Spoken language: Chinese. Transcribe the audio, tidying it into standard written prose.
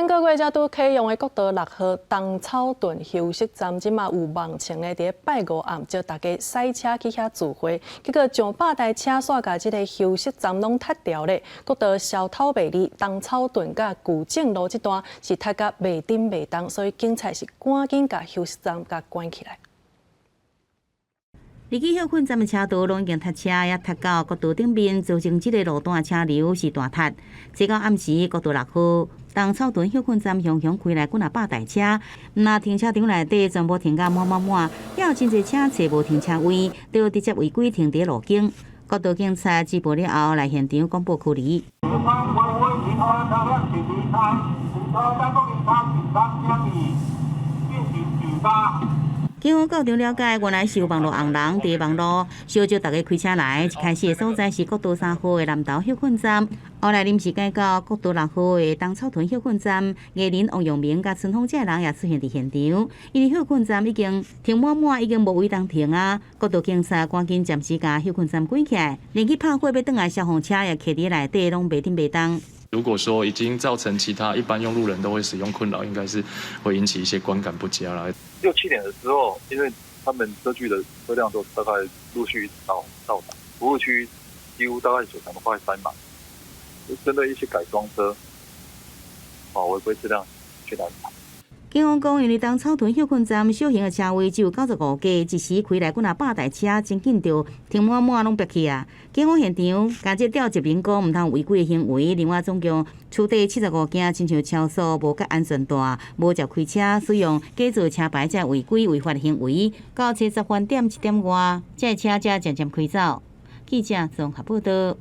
经过过才拄启用的国道6号东草屯休息站，即嘛有网情的伫拜五暗招大家塞车去遐聚会，结果上百台车煞甲即个休息站拢拆掉咧。国道小头袂离东草屯甲古正路这段是拆甲袂顶袂当，所以警察是赶紧甲休息站甲关起来。 入去休困站的车道拢已经塞车，也塞到国道顶面，造成这个路段车流是大塞。直到暗时，国道6号东草屯休困站雄雄开来几百台车，那停车场内底全部停甲满，也有真侪车找无停车位，都直接违规停伫路径。国道警察接报了后来现场公布处理。 警方到场了解，原来是有网络红人伫网络烧招大家开车来，一开始的所在是国道3号的南投休困站，后来临时改到国道6号的东草屯休困站。艺人王阳明甲陈凤这人也出现伫现场，因为休困站已经停满，已经无位当停啊。国道警察赶紧暂时甲休困站关起来，连去拍火要转来消防车也徛伫内底，拢袂顶袂当。 如果说已经造成其他一般用路人都会使用困扰，应该是会引起一些观感不佳啦。6、7点的时候，因为他们车距的车辆都大概陆续到达，服务区几乎大概9成都快塞满，就针对一些改装车，违规车辆去安排。 警方讲，因为东草屯休困站小型的车位只有95架，一时开来几百台车，真紧就停满拢逼去啊！警方现场加这调一名讲唔通违规的行为，另外总共处理75件，亲像超速、无甲安全带、无照开车、使用假造车牌这违规违法的行为。到7:30点1点外，这车才渐渐开走。记者综合报道。